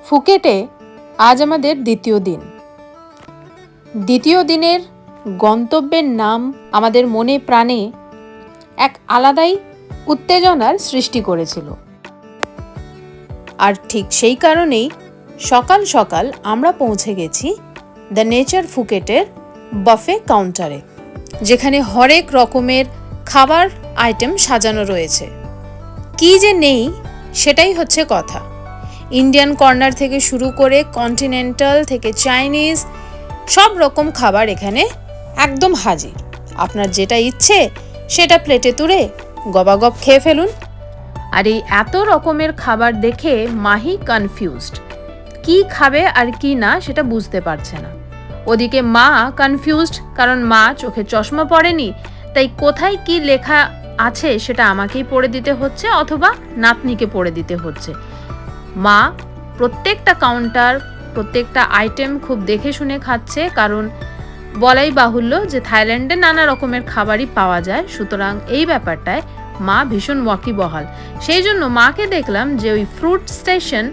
ফুকেটে আজ আমাদের দ্বিতীয় দিন। দ্বিতীয় দিনের গন্তব্যের নাম আমাদের মনে প্রাণে এক আলাদাই উত্তেজনার সৃষ্টি করেছিল। আর ঠিক সেই কারণেই সকাল সকাল আমরা পৌঁছে গেছি দ্য নেচার ফুকেটের বাফে কাউন্টারে, যেখানে হরেক রকমের খাবার আইটেম সাজানো রয়েছে। কি যে নেই সেটাই হচ্ছে কথা। ইন্ডিয়ান কর্নার থেকে শুরু করে কন্টিনেন্টাল থেকে চাইনিজ সব রকম খাবার এখানে একদম হাজির। আপনার যেটা ইচ্ছে সেটা প্লেটে তুলে গবাগব খেয়ে ফেলুন। আর এই এত রকমের খাবার দেখে মাহি কনফিউজড, কি খাবে আর কি না সেটা বুঝতে পারছে না। ওদিকে মা কনফিউজড, কারণ মা চোখে চশমা পড়েনি, তাই কোথায় কি লেখা আছে সেটা আমাকেই পড়ে দিতে হচ্ছে অথবা নাতনিকে পড়ে দিতে হচ্ছে। মা প্রত্যেকটা কাউন্টার, প্রত্যেকটা আইটেম খুব দেখে শুনে খাচ্ছে, কারণ বলাই বাহুল্য যে থাইল্যান্ডে নানা রকমের খাবারই পাওয়া যায়, সুতরাং এই ব্যাপারটায় মা ভীষণ ওয়াকিবহাল। সেই জন্য মাকে দেখলাম যে ওই ফ্রুট স্টেশন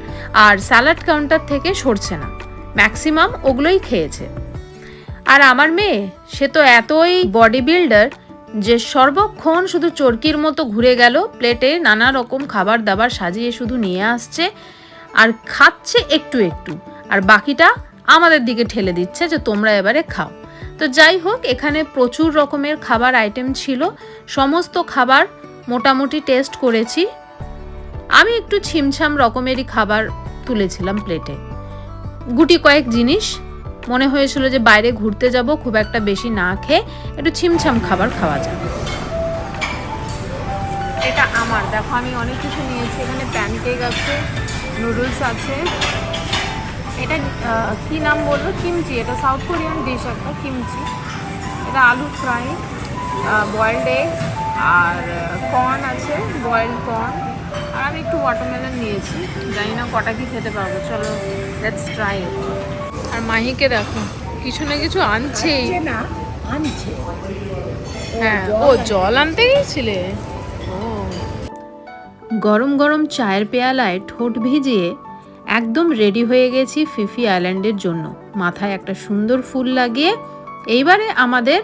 আর স্যালাড কাউন্টার থেকে সরছে না, ম্যাক্সিমাম ওগুলোই খেয়েছে। আর আমার মেয়ে, সে তো এতই বডি বিল্ডার যে সর্বক্ষণ শুধু চরকির মতো ঘুরে গেল, প্লেটে নানা রকম খাবার দাবার সাজিয়ে শুধু নিয়ে আসছে আর খাচ্ছে একটু একটু, আর বাকিটা আমাদের দিকে ঠেলে দিচ্ছে যে তোমরা এবারে খাও। তো যাই হোক, এখানে প্রচুর রকমের খাবার আইটেম ছিল, সমস্ত খাবার মোটামুটি টেস্ট করেছি। আমি একটু ছিমছাম রকমেরই খাবার তুলেছিলাম প্লেটে। গুটি কয়েক জিনিস মনে হয়েছিল যে বাইরে ঘুরতে যাব, খুব একটা বেশি না খেয়ে একটু ছিমছাম খাবার খাওয়া যাবে। এটা আমার, দেখো আমি অনেক কিছু নিয়েছি। এখানে প্যানকেক আছে, নুডলস আছে, এটা কি নাম বলবো, কিমচি, এটা সাউথ কোরিয়ান ডিশ একটা কিমচি। এটা আলু ফ্রাই, বয়েলড এগস আর কর্ন আছে, বয়েলড কর্ন। আর আমি একটু ওয়াটারমেলন নিয়েছি, জানি না কটা কি খেতে পারবো, চলো লেটস ট্রাই। আর মাহিকে দেখো কিছু না কিছু আনছেই। হ্যাঁ, ও জল আনতে গিয়েছিলে। গরম গরম চায়ের পেয়ালায় ঠোঁট ভিজিয়ে একদম রেডি হয়ে গেছি ফিফি আইল্যান্ডের জন্য। মাথায় একটা সুন্দর ফুল লাগিয়ে এইবারে আমাদের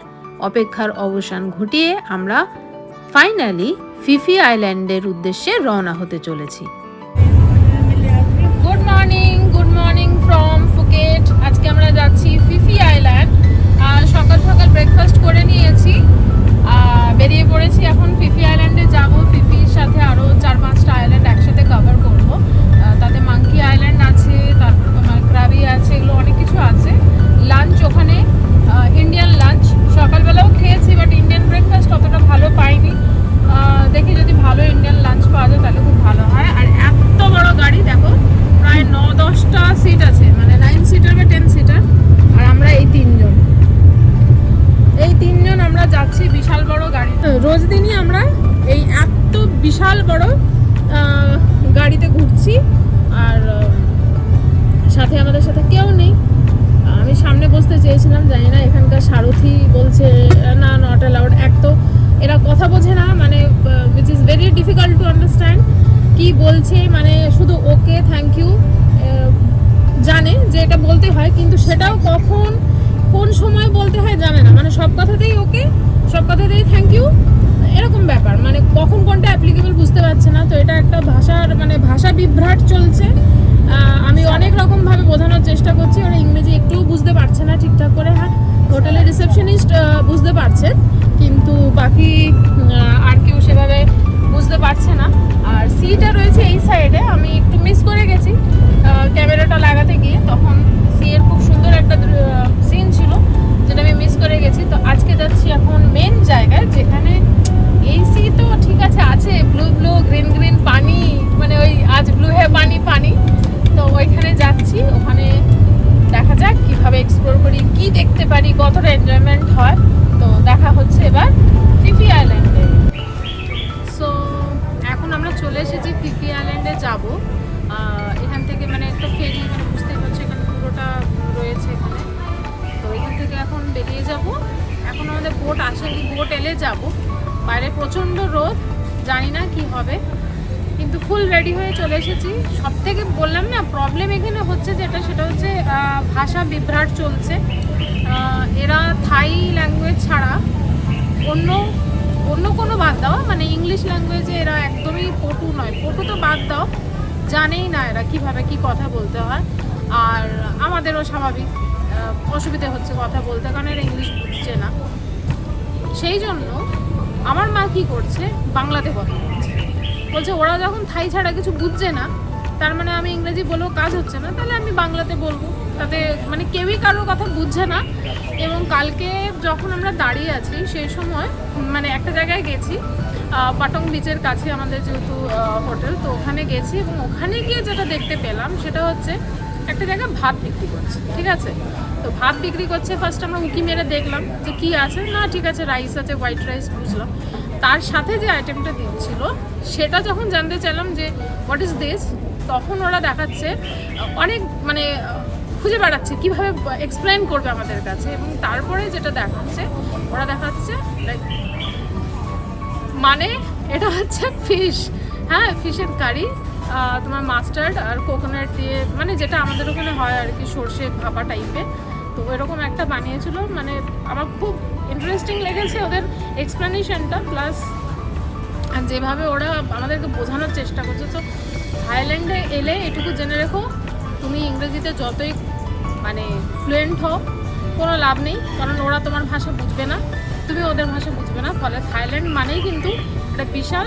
অপেক্ষার অবসান ঘটিয়ে আমরা ফাইনালি ফিফি আইল্যান্ডের উদ্দেশ্যে রওনা হতে চলেছি। Good morning from Phuket. আজকে আমরা যাচ্ছি ফিফি আইল্যান্ড। সকাল সকাল ব্রেকফাস্ট করে নিয়েছি, বেরিয়ে পড়েছি। এখন ফিফি আইল্যান্ডে যাব। ফিফির সাথে আরও 4-5টা আইল্যান্ড একসাথে কভার করব। তাতে মাঙ্কি আইল্যান্ড আছে, তারপর তোমার ক্রাবি আছে, এগুলো অনেক কিছু আছে। লাঞ্চ ওখানে ইন্ডিয়ান লাঞ্চ সকালবেলাও খেয়েছি, বাট ইন্ডিয়ান ব্রেকফাস্ট অতটা ভালো পাইনি। দেখি যদি ভালো ইন্ডিয়ান লাঞ্চ পাওয়া যায় তাহলে খুব ভালো হয়। আর এত বড় গাড়ি দেখো, প্রায় 9-10টা সিট আছে, মানে 9 সিটার বা 10 সিটার। আর আমরা এই তিনজন আমরা যাচ্ছি বিশাল বড় গাড়ি। রোজ দিনই আমরা এই এত বিশাল বড় গাড়িতে ঘুরছি, আর সাথে আমাদের সাথে কেউ নেই। আমি সামনে বসতে চেয়েছিলাম, জানি না এখানকার সারথি বলছে না, নট অ্যালাউড। এক তো এরা কথা বোঝে না, মানে which is very difficult to understand কি বলছে। মানে শুধু ওকে থ্যাংক ইউ জানে যে এটা বলতে হয়, কিন্তু সেটাও কখন কোন সময় বলতে হয় জানে না। মানে সব কথাতেই ওকে, সব কথাতেই থ্যাংক ইউ, এরকম ব্যাপার। মানে কখন কোনটা অ্যাপ্লিকেবল বুঝতে পারছে না। তো এটা একটা ভাষার মানে ভাষা বিভ্রাট চলছে। আমি অনেক রকমভাবে বোঝানোর চেষ্টা করছি, ওরা ইংরেজি একটুও বুঝতে পারছে না ঠিকঠাক করে। হ্যাঁ, হোটেলের রিসেপশনিস্ট বুঝতে পারছেন, কিন্তু বাকি আর কেউ সেভাবে বুঝতে পারছে না। আর সিটা রয়েছে এই সাইডে, আমি একটু মিস করে গেছি ক্যামেরাটা লাগাতে গিয়ে। তখন সি এর খুব সুন্দর একটা সিন ছিল যেটা আমি মিস করে গেছি। তো আজকে যাচ্ছি এখন মেন জায়গায়, যেখানে এই সি তো ঠিক আছে, ব্লু গ্রিন পানি, মানে ওই আজ ব্লু হে পানি। তো ওইখানে যাচ্ছি, ওখানে দেখা যাক কিভাবে এক্সপ্লোর করি, কি দেখতে পারি, কতটা এনজয়মেন্ট হয়। তো দেখা হচ্ছে এবার ফিফি আইল্যান্ডে। সো এখন আমরা চলে এসেছি ফিফি আইল্যান্ডে যাব। এখান থেকে মানে একটা ফেরি, মানে বুঝতেই পারছো এখানে পুরোটা রয়েছে এখানে। তো এখান থেকে এখন বেরিয়ে যাব। এখন আমাদের বোট আসেনি, বোট এলে যাব। বাইরে প্রচণ্ড রোদ, জানি না কি হবে, কিন্তু ফুল রেডি হয়ে চলে এসেছি। সব থেকে বললাম না, প্রবলেম এখানে হচ্ছে যেটা, সেটা হচ্ছে ভাষা বিভ্রাট চলছে। এরা থাই ল্যাঙ্গুয়েজ ছাড়া অন্য অন্য কোনো বাদ দাও, মানে ইংলিশ ল্যাঙ্গুয়েজে এরা একদমই পটু নয়। পটু তো বাদ দাও, জানেই না এরা কীভাবে কী কথা বলতে হয়। আর আমাদেরও স্বাভাবিক অসুবিধে হচ্ছে কথা বলতে, কারণ এরা ইংলিশ বুঝছে না। সেই জন্য আমার মা কী করছে, বাংলাতে কথা বলছে। বলছে ওরা যখন থাই ছাড়া কিছু বুঝছে না, তার মানে আমি ইংরেজি বলেও কাজ হচ্ছে না, তাহলে আমি বাংলাতে বলবো। তাতে মানে কেউই কারোর কথা বুঝছে না। এবং কালকে যখন আমরা দাঁড়িয়ে আছি সেই সময় মানে একটা জায়গায় গেছি, পাটং বিচের কাছে আমাদের যেহেতু হোটেল, তো ওখানে গেছি। এবং ওখানে গিয়ে যেটা দেখতে পেলাম সেটা হচ্ছে একটা জায়গায় ভাত বিক্রি করছে, ঠিক আছে। তো ভাত বিক্রি করছে, ফার্স্ট আমরা উঁকি মেরে দেখলাম যে কী আছে, না ঠিক আছে রাইস আছে, হোয়াইট রাইস বুঝলাম। তার সাথে যে আইটেমটা দিচ্ছিল সেটা যখন জানতে চাইলাম যে হোয়াট ইজ দিস, তখন ওরা দেখাচ্ছে অনেক মানে খুঁজে বেড়াচ্ছে কীভাবে এক্সপ্লেন করবে আমাদের কাছে। এবং তারপরে যেটা দেখাচ্ছে, ওরা দেখাচ্ছে লাইক মানে এটা হচ্ছে ফিশ, হ্যাঁ ফিশের কারি, তোমার মাস্টার্ড আর কোকোনাট দিয়ে, মানে যেটা আমাদের ওখানে হয় আর কি, সর্ষে ভাপা টাইপের। তো এরকম একটা বানিয়েছিল, মানে আমার খুব ইন্টারেস্টিং লেগেছে ওদের এক্সপ্লেনেশনটা, প্লাস যেভাবে ওরা আমাদেরকে বোঝানোর চেষ্টা করছে। তো থাইল্যান্ডে এলে এটুকু জেনে রেখো, তুমি ইংরেজিতে যতই মানে ফ্লুয়েন্ট হও কোনো লাভ নেই, কারণ ওরা তোমার ভাষা বুঝবে না, তুমি ওদের ভাষা বুঝবে না। ফলে থাইল্যান্ড মানেই কিন্তু একটা বিশাল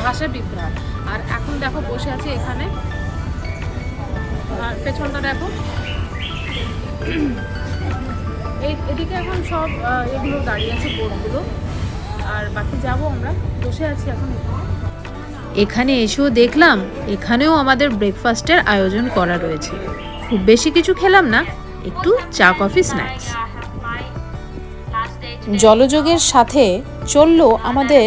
ভাষা বিভ্রাট। আর এখন দেখো বসে আছি এখানে, আর পেছনটা দেখো, এদিকে এখন সব এগুলো দাঁড়িয়ে আছে বোটগুলো, আর বাকি যাবো আমরা, বসে আছি এখন এখানে। এসেও দেখলাম এখানেও আমাদের ব্রেকফাস্টের আয়োজন করা রয়েছে। খুব বেশি কিছু খেলাম না, একটু চা কফি স্ন্যাক্স। জলযোগের সাথে চললো আমাদের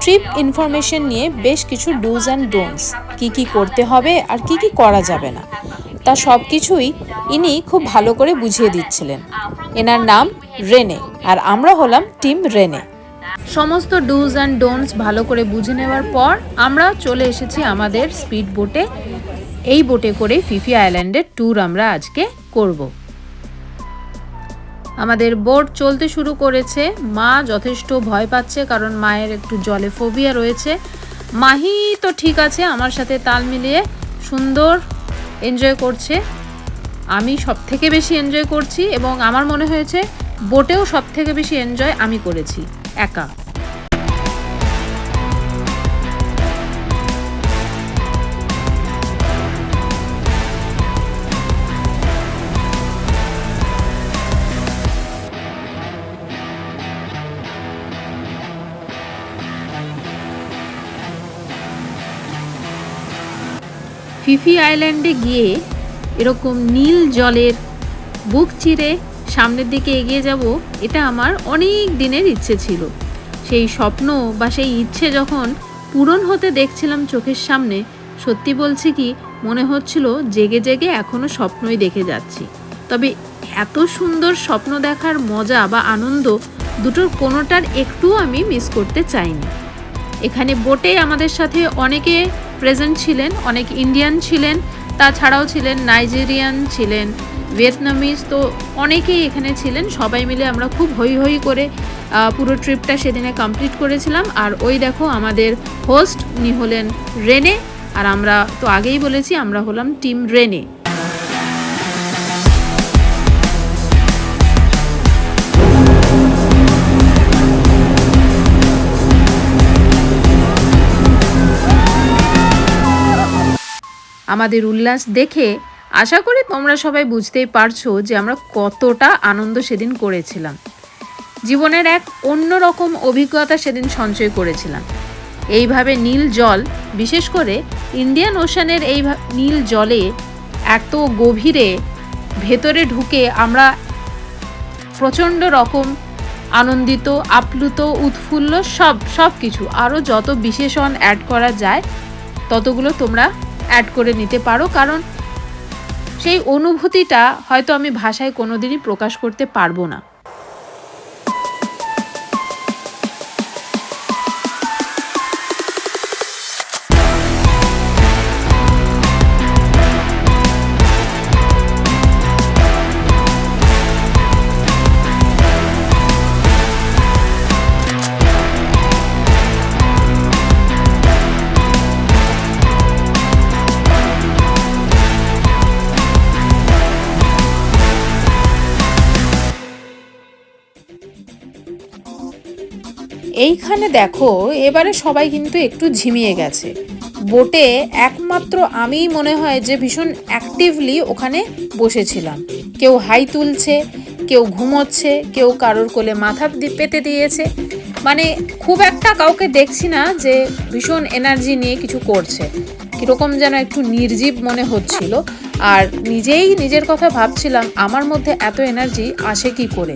ট্রিপ ইনফরমেশন নিয়ে বেশ কিছু ডুজ অ্যান্ড ডোন্টস, কী কী করতে হবে আর কি কি করা যাবে না, তা সব কিছুই ইনি খুব ভালো করে বুঝিয়ে দিচ্ছিলেন। এনার নাম রেনে, আর আমরা হলাম টিম রেনে। সমস্ত ডুজ অ্যান্ড ডোন্টস ভালো করে বুঝে নেওয়ার পর আমরা চলে এসেছি আমাদের স্পিড বোটে। এই বোটে করে ফিফি আইল্যান্ডের ট্যুর আমরা আজকে করব। আমাদের বোট চলতে শুরু করেছে। মা যথেষ্ট ভয় পাচ্ছে, কারণ মায়ের একটু জলে ফোবিয়া রয়েছে। মাহি তো ঠিক আছে, আমার সাথে তাল মিলিয়ে সুন্দর এনজয় করছে। আমি সব থেকে বেশি এনজয় করছি, এবং আমার মনে হয়েছে বোটেও সব থেকে বেশি এনজয় আমি করেছি একা। ফিফি আইল্যান্ডে গিয়ে এরকম নীল জলের বুক চিরে সামনের দিকে এগিয়ে যাব, এটা আমার অনেক দিনের ইচ্ছে ছিল। সেই স্বপ্ন বা সেই ইচ্ছে যখন পূরণ হতে দেখছিলাম চোখের সামনে, সত্যি বলছি কি মনে হচ্ছিল জেগে জেগে এখনও স্বপ্নই দেখে যাচ্ছি। তবে এত সুন্দর স্বপ্ন দেখার মজা বা আনন্দ দুটোর কোনোটার একটুও আমি মিস করতে চাইনি। এখানে বোটে আমাদের সাথে অনেকে প্রেজেন্ট ছিলেন, অনেক ইন্ডিয়ান ছিলেন, তাছাড়াও ছিলেন নাইজেরিয়ান, ছিলেন ভিয়েতনামিজ, তো অনেকেই এখানে ছিলেন। সবাই মিলে আমরা খুব হই হই করে পুরো ট্রিপটা সেদিনে কমপ্লিট করেছিলাম। আর ওই দেখো আমাদের হোস্ট, উনি হলেন রেনে, আর আমরা তো আগেই বলেছি আমরা হলাম টিম রেনে। আমাদের উল্লাস দেখে আশা করি তোমরা সবাই বুঝতেই পারছো যে আমরা কতটা আনন্দ সেদিন করেছিলাম। জীবনের এক অন্যরকম অভিজ্ঞতা সেদিন সঞ্চয় করেছিলাম। এইভাবে নীল জল, বিশেষ করে ইন্ডিয়ান ওশানের এই নীল জলে এত গভীরে ভেতরে ঢুকে আমরা প্রচণ্ড রকম আনন্দিত, আপ্লুত, উৎফুল্ল, সব কিছু আরও যত বিশেষণ অ্যাড করা যায় ততগুলো তোমরা অ্যাড করে নিতে পারো, কারণ সেই অনুভূতিটা হয়তো আমি ভাষায় কোনোদিনই প্রকাশ করতে পারবো না। এইখানে দেখো এবারে সবাই কিন্তু একটু ঝিমিয়ে গেছে। বোটে একমাত্র আমিই মনে হয় যে ভীষণ অ্যাক্টিভলি ওখানে বসেছিলাম। কেউ হাই তুলছে, কেউ ঘুমোচ্ছে, কেউ কারোর কোলে মাথা পেতে দিয়েছে। মানে খুব একটা কাউকে দেখছি না যে ভীষণ এনার্জি নিয়ে কিছু করছে। কীরকম যেন একটু নির্জীব মনে হচ্ছিল। আর নিজেই নিজের কথা ভাবছিলাম আমার মধ্যে এত এনার্জি আসে কি করে।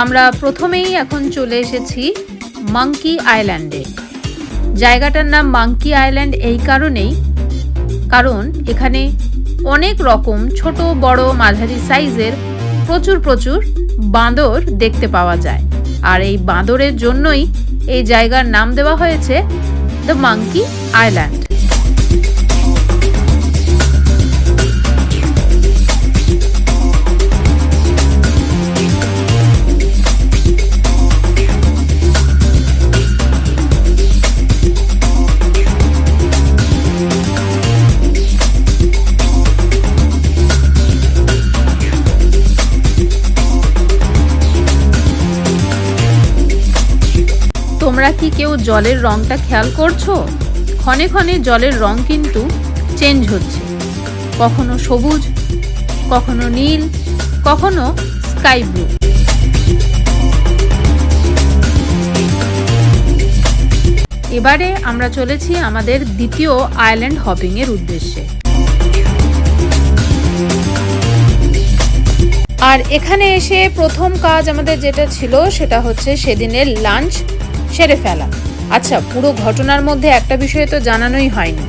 আমরা প্রথমেই এখন চলে এসেছি মাঙ্কি আইল্যান্ডে। জায়গাটার নাম মাঙ্কি আইল্যান্ড এই কারণেই, কারণ এখানে অনেক রকম ছোট বড় মাঝারি সাইজের প্রচুর বাঁদর দেখতে পাওয়া যায়। আর এই বাঁদরের জন্যই এই জায়গার নাম দেওয়া হয়েছে দ্য মাঙ্কি আইল্যান্ড। তোমরা কি কেউ জলের রংটা খেয়াল করছো? ক্ষণে ক্ষণে জলের রং কিন্তু চেঞ্জ হচ্ছে, কখনো সবুজ, কখনো নীল, কখনো স্কাই ব্লু। এবারে আমরা চলেছি আমাদের দ্বিতীয় আইল্যান্ড হপিং এর উদ্দেশ্যে। আর এখানে এসে প্রথম কাজ আমাদের যেটা ছিল সেটা হচ্ছে সেদিনের লাঞ্চ সেরে ফেলা। আচ্ছা, পুরো ঘটনার মধ্যে একটা বিষয় তো জানানোই হয়নি।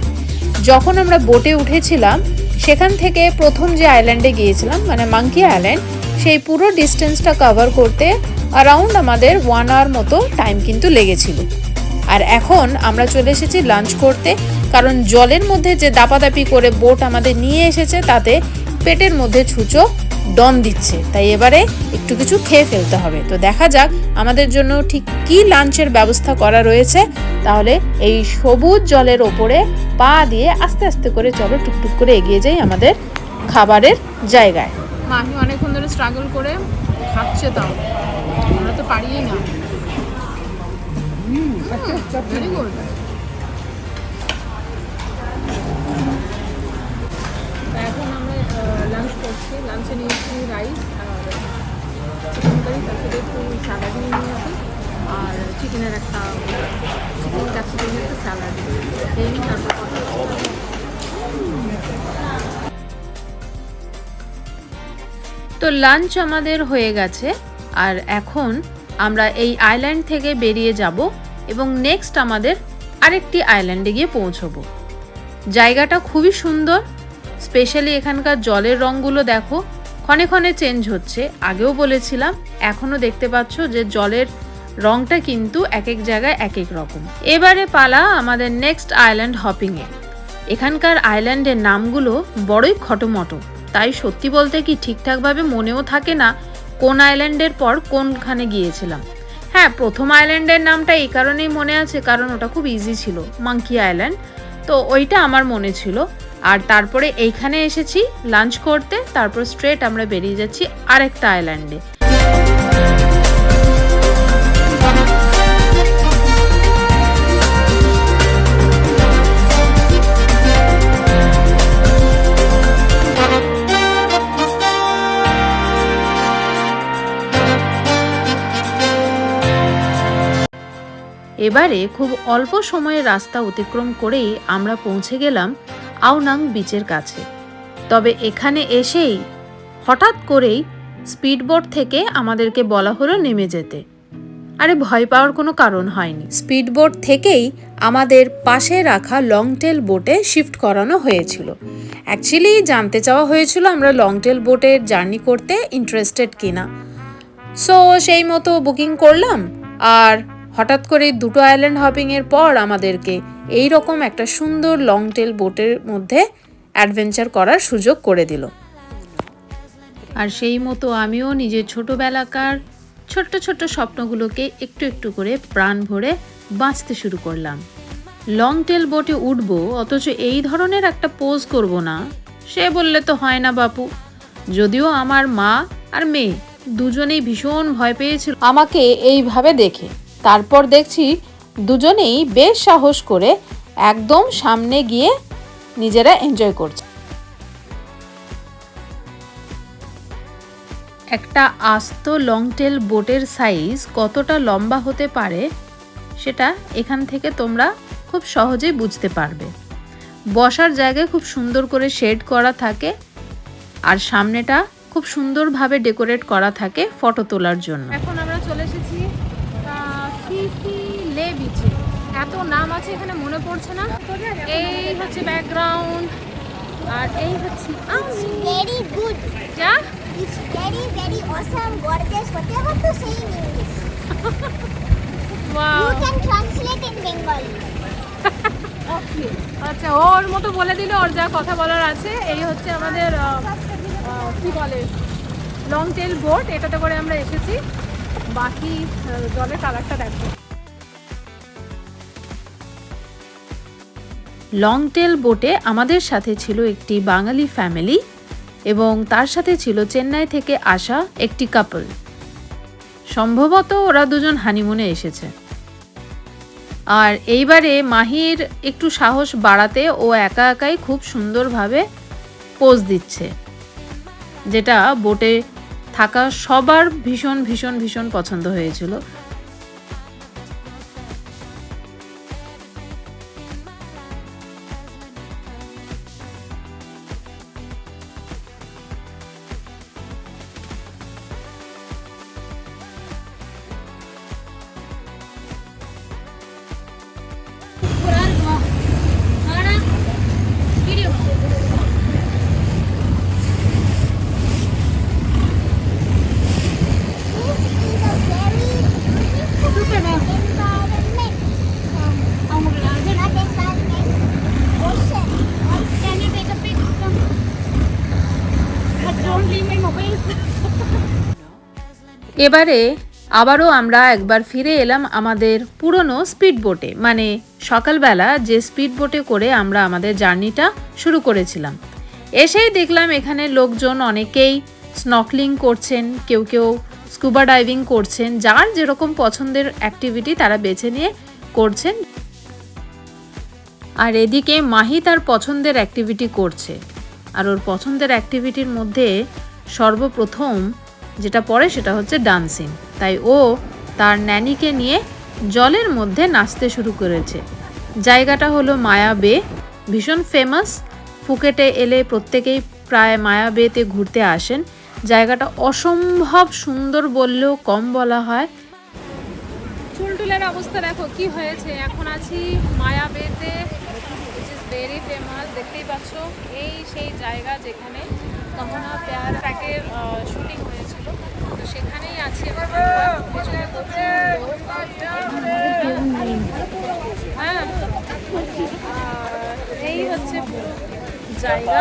যখন আমরা বোটে উঠেছিলাম সেখান থেকে প্রথম যে আইল্যান্ডে গিয়েছিলাম মানে মাঙ্কি আইল্যান্ড, সেই পুরো ডিস্টেন্সটা কভার করতে অ্যারাউন্ড আমাদের 1 আওয়ার মতো টাইম কিন্তু লেগেছিল। আর এখন আমরা চলে এসেছি লাঞ্চ করতে, কারণ জলের মধ্যে যে দাপাদাপি করে বোট আমাদের নিয়ে এসেছে তাতে পেটের মধ্যে ছুঁচো ডন দিচ্ছে, তাই এবারে একটু কিছু খেয়ে ফেলতে হবে। তো দেখা যাক আমাদের জন্য ঠিক কি লাঞ্চের ব্যবস্থা করা রয়েছে। তাহলে এই সবুজ জলের ওপরে পা দিয়ে আস্তে আস্তে করে চলো টুকটুক করে এগিয়ে যাই আমাদের খাবারের জায়গায়। মাহি অনেকক্ষণ ধরে স্ট্রাগল করে খাচ্ছে, তাও আমরা তো পারিই না। Very good. এখন আমরা লাঞ্চ করছি। লাঞ্চে নিয়েছি রাইস আর চিকেন কারি, তার সাথে একটু স্যালাড নিয়ে নিয়েছি, আর চিকেনের একটা চিকেন ক্যাপসিকামের একটা স্যালাড এই নিয়ে তারপর কথা। তো লাঞ্চ আমাদের হয়ে গেছে, আর এখন আমরা এই আইল্যান্ড থেকে বেরিয়ে যাব এবং নেক্সট আমাদের আরেকটি আইল্যান্ডে গিয়ে পৌঁছবো। জায়গাটা খুবই সুন্দর, স্পেশালি এখানকার জলের রঙগুলো দেখো ক্ষণে ক্ষণে চেঞ্জ হচ্ছে। আগেও বলেছিলাম, এখনও দেখতে পাচ্ছ যে জলের রঙটা কিন্তু এক এক জায়গায় এক এক রকম। এবারে পালা আমাদের নেক্সট আইল্যান্ড হপিংয়ে। এখানকার আইল্যান্ডের নামগুলো বড়ই খটোমটো, তাই সত্যি বলতে কি ঠিকঠাকভাবে মনেও থাকে না কোন আইল্যান্ডের পর কোনখানে গিয়েছিলাম। হ্যাঁ, প্রথম আইল্যান্ডের নামটা এই কারণেই মনে আছে কারণ ওটা খুব ইজি ছিল, মাঙ্কি আইল্যান্ড, তো ওইটা আমার মনে ছিল। আর তারপরে এইখানে এসেছি লাঞ্চ করতে, তারপর স্ট্রেট আমরা বেরিয়ে যাচ্ছি আরেকটা আইল্যান্ডে। এবারে খুব অল্প সময়ের রাস্তা অতিক্রম করেই আমরা পৌঁছে গেলাম আওনাং বিচের কাছে। তবে এখানে এসেই হঠাৎ করেই স্পিডবোট থেকে আমাদেরকে বলা হলো নেমে যেতে। আরে ভয় পাওয়ার কোনো কারণ হয়নি, স্পিডবোট থেকেই আমাদের পাশে রাখা লংটেল বোটে শিফট করানো হয়েছিল। অ্যাকচুয়ালি জানতে চাওয়া হয়েছিল আমরা লংটেল বোটের জার্নি করতে ইন্টারেস্টেড কিনা, সো সেই মতো বুকিং করলাম। আর হঠাৎ করে দুটো আইল্যান্ড হপিংয়ের পর আমাদেরকে এই রকম একটা সুন্দর লংটেল বোটের মধ্যে অ্যাডভেঞ্চার করার সুযোগ করে দিল। আর সেই মতো আমিও নিজের ছোটোবেলাকার ছোট্ট ছোট্ট স্বপ্নগুলোকে একটু একটু করে প্রাণ ভরে বাঁচতে শুরু করলাম। লং টেল বোটে উঠবো অথচ এই ধরনের একটা পোজ করব না, সে বললে তো হয় না বাপু। যদিও আমার মা আর মেয়ে দুজনেই ভীষণ ভয় পেয়েছিল আমাকে এইভাবে দেখে। তারপর দেখছি দুজনেই বেশ সাহস করে একদম সামনে গিয়ে নিজেরা এনজয় করছে। একটা আস্ত লং টেল বোটের সাইজ কতটা লম্বা হতে পারে সেটা এখান থেকে তোমরা খুব সহজেই বুঝতে পারবে। বসার জায়গায় খুব সুন্দর করে শেড করা থাকে আর সামনেটা খুব সুন্দরভাবে ডেকোরেট করা থাকে ফটো তোলার জন্য। এখন আমরা চলে এসেছি ফিফি লে বিচে। এত নাম আছে এখানে মনে পড়ছে না। এই হচ্ছে ব্যাকগ্রাউন্ড আর এই হচ্ছে Very good. যা It's very, very awesome, gorgeous, whatever to say in English. Wow. You can translate in Bengali. আচ্ছা, ওর মতো বলে দিলে ওর যা কথা বলার আছে। এই হচ্ছে আমাদের কি বলে লং টেল বোট, এটাতে করে আমরা এসেছি। বাকি জলের কালারটা দেখো। লং টেল বোটে আমাদের সাথে ছিল একটি বাঙালি ফ্যামিলি এবং তার সাথে ছিল চেন্নাই থেকে আসা একটি কাপল। সম্ভবত ওরা দুজন হানিমুনে এসেছে। আর এইবারে মাহির একটু সাহস বাড়াতে ও একা একাই খুব সুন্দরভাবে পোজ দিচ্ছে, যেটা বোটে থাকা সবার ভীষণ ভীষণ ভীষণ পছন্দ হয়েছিল। এবারে আবারও আমরা একবার ফিরে এলাম আমাদের পুরনো স্পিড বোটে, মানে সকালবেলা যে স্পিড বোটে করে আমরা আমাদের জার্নিটা শুরু করেছিলাম। এসেই দেখলাম এখানে লোকজন অনেকেই স্নর্কেলিং করছেন, কেউ কেউ স্কুবা ডাইভিং করছেন, যার যেরকম পছন্দের অ্যাক্টিভিটি তারা বেছে নিয়ে করছেন। আর এদিকে মাহি তার পছন্দের অ্যাক্টিভিটি করছে। আর ওর পছন্দের অ্যাক্টিভিটির মধ্যে সর্বপ্রথম যেটা পড়ে সেটা হচ্ছে ডান্সিং। তাই ও তার ন্যানিকে নিয়ে জলের মধ্যে নাচতে শুরু করেছে। জায়গাটা হলো মায়া বে, ভীষণ ফেমাস। ফুকেটে এলে প্রত্যেকেই প্রায় মায়া বেতে ঘুরতে আসেন। জায়গাটা অসম্ভব সুন্দর বললেও কম বলা হয়। চুলটুলের অবস্থা দেখো কি হয়েছে। এখন আছি মায়া বেতে, which is very famous। দেখতেই পাচ্ছ এই সেই জায়গা যেখানে কহনা প্যার প্যাকের শুটিং হয়েছিল, তো সেখানেই আছি। হ্যাঁ, এই হচ্ছে জায়গা।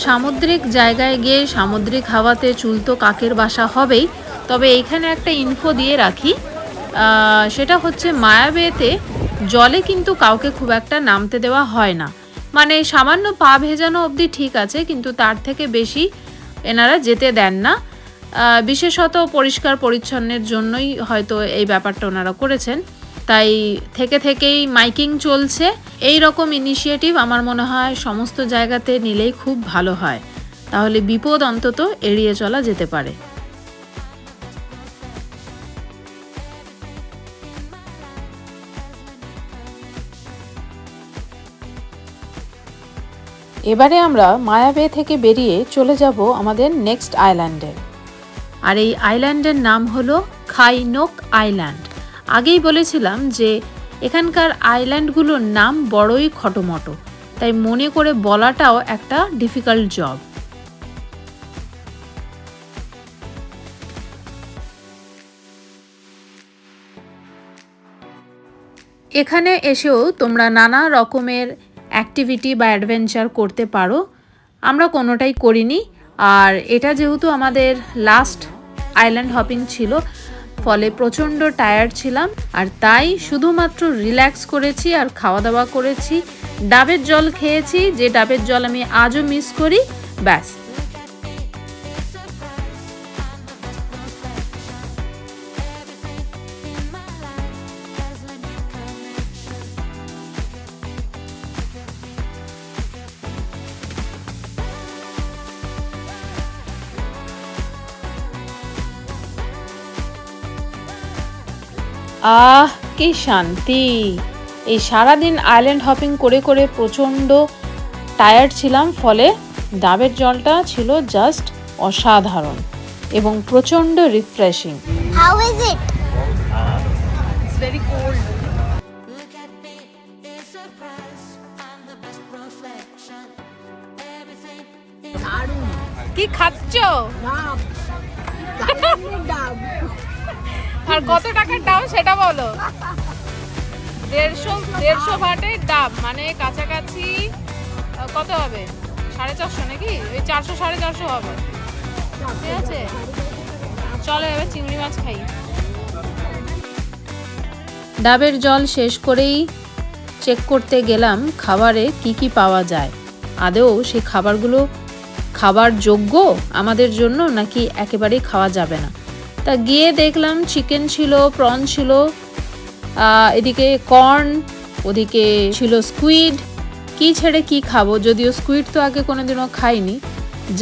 সামুদ্রিক জায়গায় গিয়ে সামুদ্রিক হাওয়াতে চুল তো কাকের বাসা হবেই। তবে এইখানে একটা ইনফো দিয়ে রাখি, সেটা হচ্ছে মায়া বেতে জলে কিন্তু কাউকে খুব একটা নামতে দেওয়া হয় না। মানে সামান্য পা ভেজানো অবধি ঠিক আছে, কিন্তু তার থেকে বেশি এনারা যেতে দেন না। বিশেষত পরিষ্কার পরিচ্ছন্নের জন্যই হয়তো এই ব্যাপারটা ওনারা করেছেন। তাই থেকেই মাইকিং চলছে। এই রকম ইনিশিয়েটিভ আমার মনে হয় সমস্ত জায়গাতে নিলেই খুব ভালো হয়, তাহলে বিপদ অন্তত এড়িয়ে চলা যেতে পারে। এবারে আমরা মায়া বে থেকে বেরিয়ে চলে যাব আমাদের নেক্সট আইল্যান্ডে। আর এই আইল্যান্ডের নাম হলো খাই নোক আইল্যান্ড। আগেই বলেছিলাম যে এখানকার আইল্যান্ডগুলোর নাম বড়ই খটোমটো, তাই মনে করে বলাটাও একটা ডিফিকাল্ট জব। এখানে এসেও তোমরা নানা রকমের অ্যাক্টিভিটি বা অ্যাডভেঞ্চার করতে পারো। আমরা কোনোটাই করিনি। আর এটা যেহেতু আমাদের লাস্ট আইল্যান্ড হপিং ছিল, ফলে প্রচণ্ড টায়ার্ড ছিলাম, আর তাই শুধুমাত্র রিল্যাক্স করেছি আর খাওয়া দাওয়া করেছি। ডাবের জল খেয়েছি, যে ডাবের জল আমি আজও মিস করি, ব্যাস। আহ, কি শান্তি! এই সারাদিন আইল্যান্ড হপিং করে করে প্রচণ্ড টায়ার্ড ছিলাম, ফলে ডাবের জলটা ছিল জাস্ট অসাধারণ এবং প্রচণ্ড refreshing. How is it? It's very cold. কি খাচ্ছ? আর কত টাকার ডাব সেটা বলো। 150 ভাটের ডাব, মানে কাছাকাছি কত হবে? 450 নাকি? ওই 400 450 হবে। ঠিক আছে, চলো এবার চিংড়ি মাছ খাই। ডাবের জল শেষ করেই চেক করতে গেলাম খাবারে কি কি পাওয়া যায়, আদৌ সেই খাবারগুলো খাবার যোগ্য আমাদের জন্য নাকি একেবারেই খাওয়া যাবে না। তা গিয়ে দেখলাম চিকেন ছিল, প্রন ছিল, এদিকে কর্ন, ওদিকে ছিল স্কুইড। কি ছেড়ে কি খাবো, যদিও স্কুইড তো আগে কোনোদিনও খাইনি,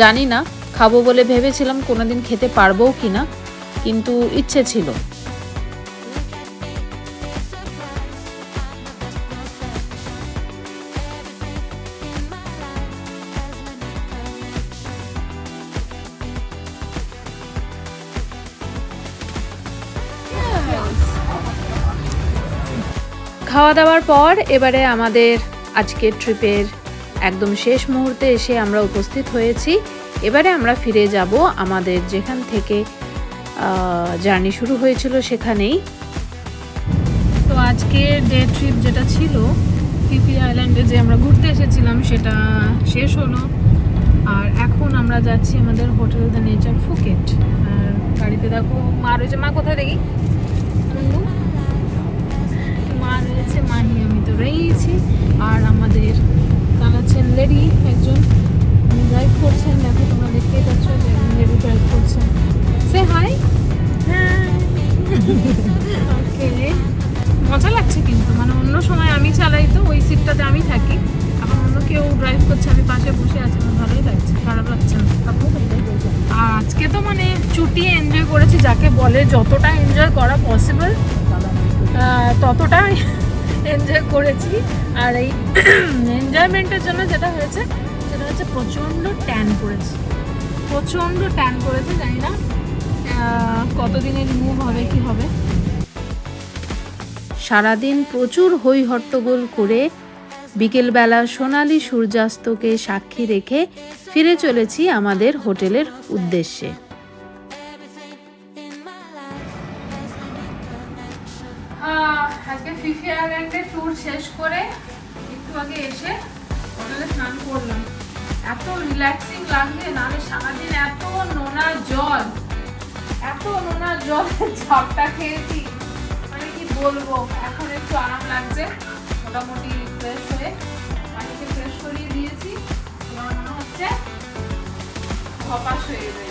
জানি না, খাবো বলে ভেবেছিলাম কোনোদিন খেতে পারবো কি না, কিন্তু ইচ্ছে ছিল। খাওয়া দাওয়ার পর এবারে আমাদের আজকের ট্রিপের একদম শেষ মুহূর্তে এসে আমরা উপস্থিত হয়েছি। এবারে আমরা ফিরে যাব আমাদের যেখান থেকে জার্নি শুরু হয়েছিল সেখানেই। তো আজকের ডে ট্রিপ যেটা ছিল ফিফি আইল্যান্ডে যে আমরা ঘুরতে এসেছিলাম সেটা শেষ হলো, আর এখন আমরা যাচ্ছি আমাদের হোটেল দ্য নেচার ফুকেট। আর গাড়িতে দেখো মা রয়েছে, মা কোথায় দেখি, মা রয়েছে, মাহি, আমি তো রয়েছি, আর আমাদের চালাচ্ছেন লেডি একজন, ড্রাইভ করছেন, দেখো তোমরা দেখতেই পাচ্ছ যে লেডি ড্রাইভ করছেন। সে হাই। ওকে, মজা লাগছে কিন্তু, মানে অন্য সময় আমি চালাই তো ওই সিটটাতে আমি থাকি, এখন অন্য কেউ ড্রাইভ করছে, আমি পাশে বসে আছি, আমার ভালোই লাগছে, খারাপ লাগছে না। আর আজকে তো মানে চুটিয়ে এনজয় করেছি, যাকে বলে যতটা এনজয় করা পসিবল ততটা এনজয় করেছি। আর এই এনজয়মেন্টের জন্য যেটা হয়েছে সেটা হচ্ছে প্রচণ্ড ট্যান করেছে, প্রচণ্ড ট্যান করেছে, জানি না কতদিনে রিমুভ হবে কি হবে। সারাদিন প্রচুর হই হট্টগোল করে বিকেলবেলা সোনালি সূর্যাস্তকে সাক্ষী রেখে ফিরে চলেছি আমাদের হোটেলের উদ্দেশ্যে। আজকে ফিফি আইল্যান্ডের ট্যুর শেষ করে একটু আগে এসে হোটেলে স্নান করলাম। এত রিল্যাক্সিং লাগছে, নাহলে সারাদিন এত নোনা জল ঝাপটা খেয়েছি, মানে কি বলবো। এখন একটু আরাম লাগছে, মোটামুটি ফ্রেশ হয়ে পানিতে ফ্রেশ করিয়ে দিয়েছি, আমার মনে হচ্ছে হপাস হয়ে যাবে,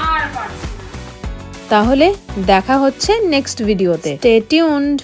আর পারছি। তাহলে দেখা হচ্ছে নেক্সট ভিডিওতে, স্টে টিউনড।